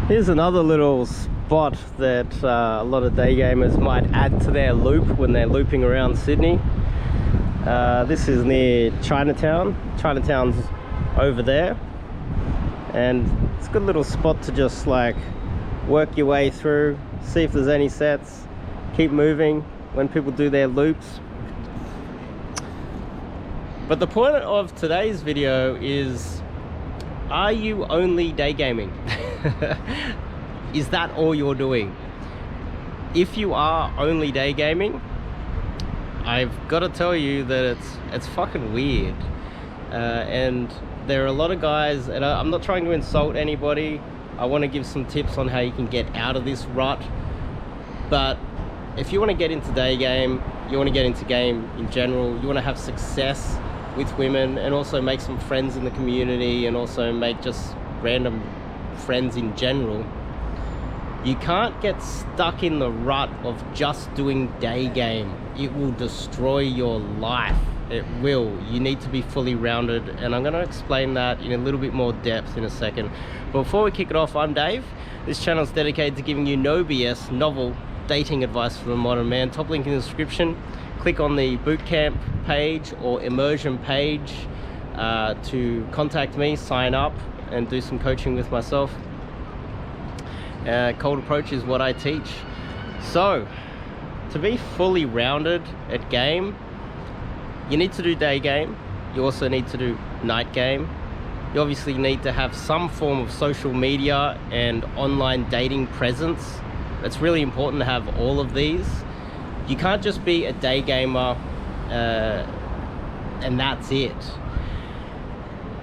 Here's another little spot that a lot of day gamers might add to their loop when they're looping around Sydney. This is near Chinatown. Chinatown's over there, and it's a good little spot to just like work your way through, see if there's any sets, keep moving when people do their loops. But the point of today's video is, are you only day gaming? Is that all you're doing? If you are only day gaming, I've got to tell you that it's fucking weird. And there are a lot of guys, and I'm not trying to insult anybody. I want to give some tips on how you can get out of this rut. But if you want to get into day game, you want to get into game in general, you want to have success with women and also make some friends in the community and also make just random friends in general, you can't get stuck in the rut of just doing day game. It will destroy your life. It will. You need to be fully rounded, and I'm going to explain that in a little bit more depth in a second. But before we kick it off, I'm Dave. This channel is dedicated to giving you no BS, novel dating advice for the modern man. Top link in the description. Click on the Bootcamp page or immersion page to contact me, sign up and do some coaching with myself. Cold approach is what I teach. So to be fully rounded at game, you need to do day game. You also need to do night game. You obviously need to have some form of social media and online dating presence. It's really important to have all of these. You can't just be a day gamer and that's it.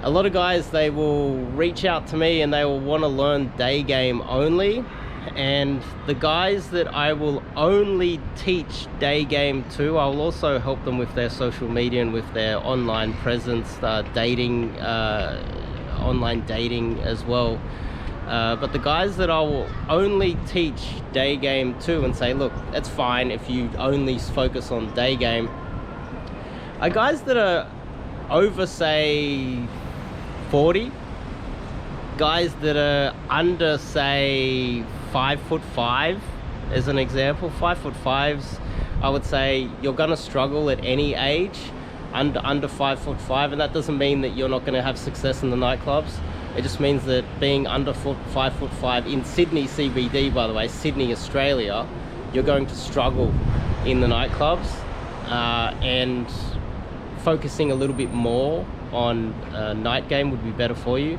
A lot of guys, they will reach out to me and they will want to learn day game only. And the guys that I will only teach day game to, I will also help them with their social media and with their online presence, dating, online dating as well. But the guys that I will only teach day game to and say, look, it's fine if you only focus on day game, are guys that are over, say, 40, guys that are under, say, 5'5", as an example. 5'5s, I would say you're gonna struggle at any age under 5'5", and that doesn't mean that you're not gonna have success in the nightclubs. It just means that being under 5'5" in Sydney CBD, by the way, Sydney, Australia, you're going to struggle in the nightclubs, and focusing a little bit more on night game would be better for you.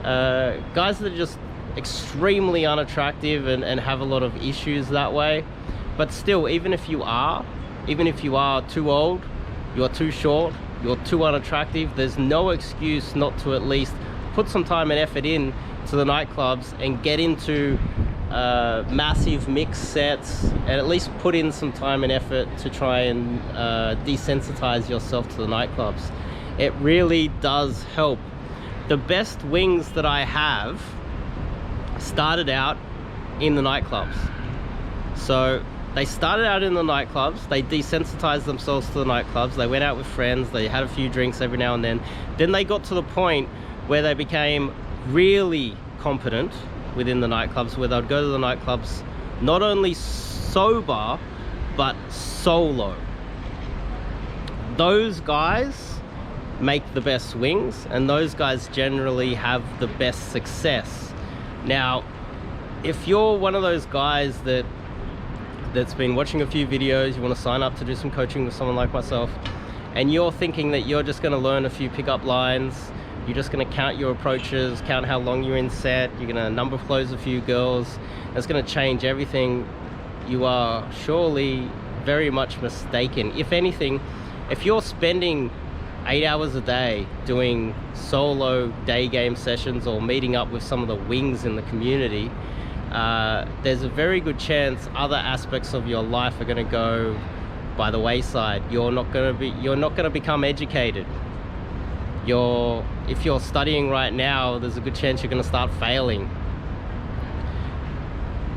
Guys that are just extremely unattractive and have a lot of issues that way, but still, even if you are too old, you're too short, you're too unattractive, there's no excuse not to at least put some time and effort in to the nightclubs and get into massive mix sets, and at least put in some time and effort to try and desensitize yourself to the nightclubs. It really does help. The best wings that I have started out in the nightclubs. So they started out in the nightclubs, they desensitized themselves to the nightclubs, they went out with friends, they had a few drinks every now and then they got to the point where they became really competent within the nightclubs, where they'd go to the nightclubs not only sober, but solo. Those guys make the best swings, and those guys generally have the best success. Now, if you're one of those guys that's been watching a few videos, you want to sign up to do some coaching with someone like myself, and you're thinking that you're just going to learn a few pickup lines, you're just going to count your approaches, count how long you're in set, you're going to number close a few girls, it's going to change everything, you are surely very much mistaken. If anything, if you're spending 8 hours a day doing solo day game sessions or meeting up with some of the wings in the community, there's a very good chance other aspects of your life are going to go by the wayside. You're not going to become educated. If you're studying right now, there's a good chance you're going to start failing.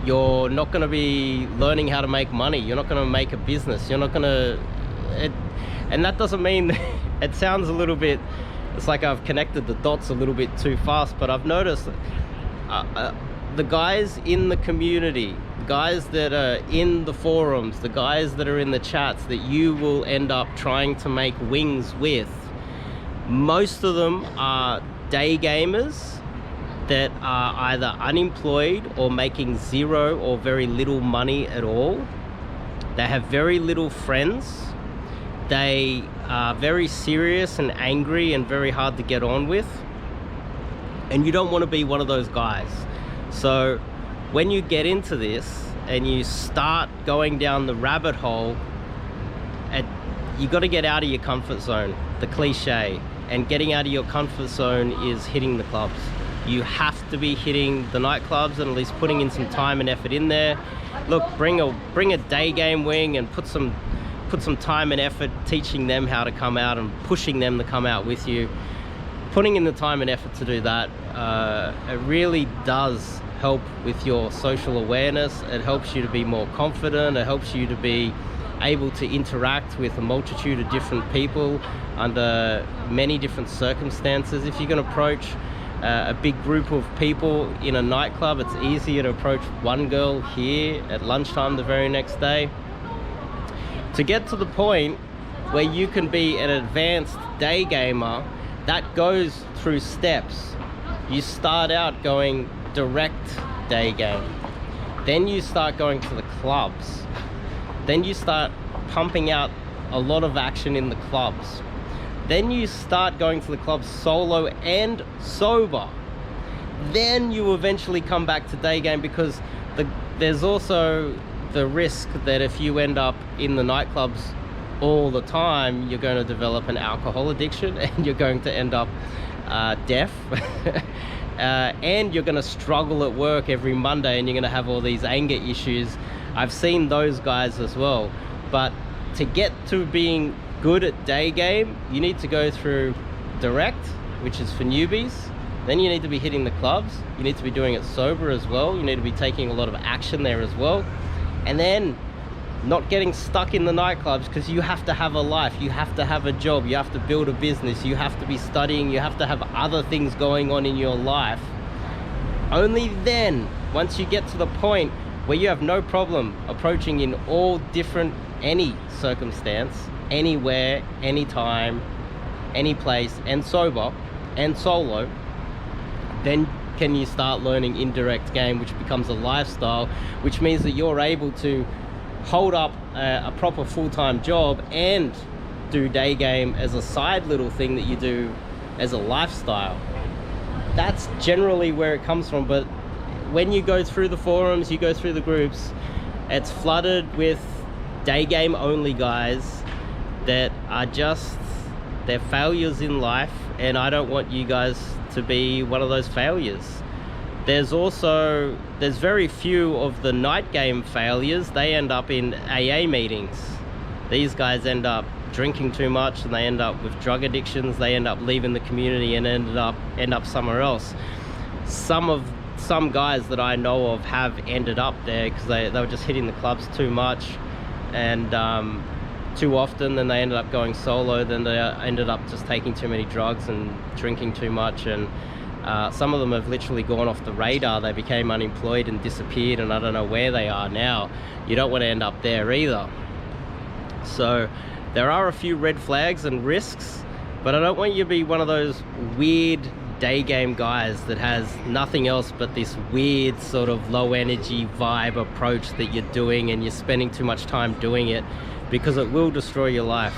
You're not going to be learning how to make money. You're not going to make a business. You're not going to... And that doesn't mean... It sounds a little bit... It's like I've connected the dots a little bit too fast, but I've noticed the guys in the community, guys that are in the forums, the guys that are in the chats that you will end up trying to make wings with, most of them are day gamers that are either unemployed or making zero or very little money at all. They have very little friends. They are very serious and angry and very hard to get on with. And you don't want to be one of those guys. So when you get into this and you start going down the rabbit hole, you got to get out of your comfort zone, the cliche. And getting out of your comfort zone is hitting the clubs. You have to be hitting the nightclubs and at least putting in some time and effort in there. Look, bring a day game wing and put some time and effort teaching them how to come out and pushing them to come out with you. Putting in the time and effort to do that, it really does help with your social awareness. It helps you to be more confident. It helps you to be able to interact with a multitude of different people under many different circumstances. If you're going to approach a big group of people in a nightclub, it's easier to approach one girl here at lunchtime the very next day. To get to the point where you can be an advanced day gamer, that goes through steps. You start out going direct day game, then you start going to the clubs, then you start pumping out a lot of action in the clubs, then you start going to the clubs solo and sober, then you eventually come back to day game, because there's also the risk that if you end up in the nightclubs all the time, you're going to develop an alcohol addiction and you're going to end up deaf and you're going to struggle at work every Monday and you're going to have all these anger issues. I've seen those guys as well. But to get to being good at day game, you need to go through direct, which is for newbies. Then you need to be hitting the clubs. You need to be doing it sober as well. You need to be taking a lot of action there as well. And then not getting stuck in the nightclubs, because you have to have a life, you have to have a job, you have to build a business, you have to be studying, you have to have other things going on in your life. Only then, once you get to the point where you have no problem approaching in all different, any circumstance, anywhere, anytime, any place, and sober and solo, then can you start learning indirect game, which becomes a lifestyle, which means that you're able to hold up a proper full-time job and do day game as a side little thing that you do as a lifestyle. That's generally where it comes from. But when you go through the forums, you go through the groups, it's flooded with day game only guys that are just, they're failures in life, and I don't want you guys to be one of those failures. There's very few of the night game failures. They end up in AA meetings. These guys end up drinking too much and they end up with drug addictions. They end up leaving the community and end up somewhere else. Some guys that I know of have ended up there because they were just hitting the clubs too much and too often. Then they ended up going solo. Then they ended up just taking too many drugs and drinking too much, and some of them have literally gone off the radar. They became unemployed and disappeared, and I don't know where they are now. You don't want to end up there either. So there are a few red flags and risks, but I don't want you to be one of those weird day game guys that has nothing else but this weird sort of low energy vibe approach that you're doing, and you're spending too much time doing it, because it will destroy your life.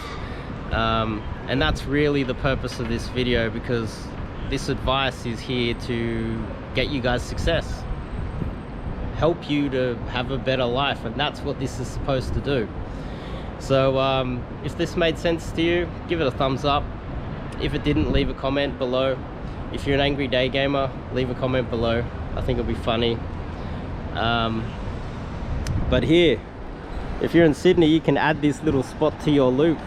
And that's really the purpose of this video, because this advice is here to get you guys success, help you to have a better life, and that's what this is supposed to do. So if this made sense to you, give it a thumbs up. If it didn't, leave a comment below. If you're an angry day gamer, leave a comment below. I think it'll be funny. But here, if you're in Sydney, you can add this little spot to your loop.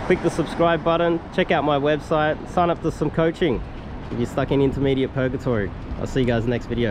Click the subscribe button, check out my website, sign up to some coaching if you're stuck in intermediate purgatory. I'll see you guys next video.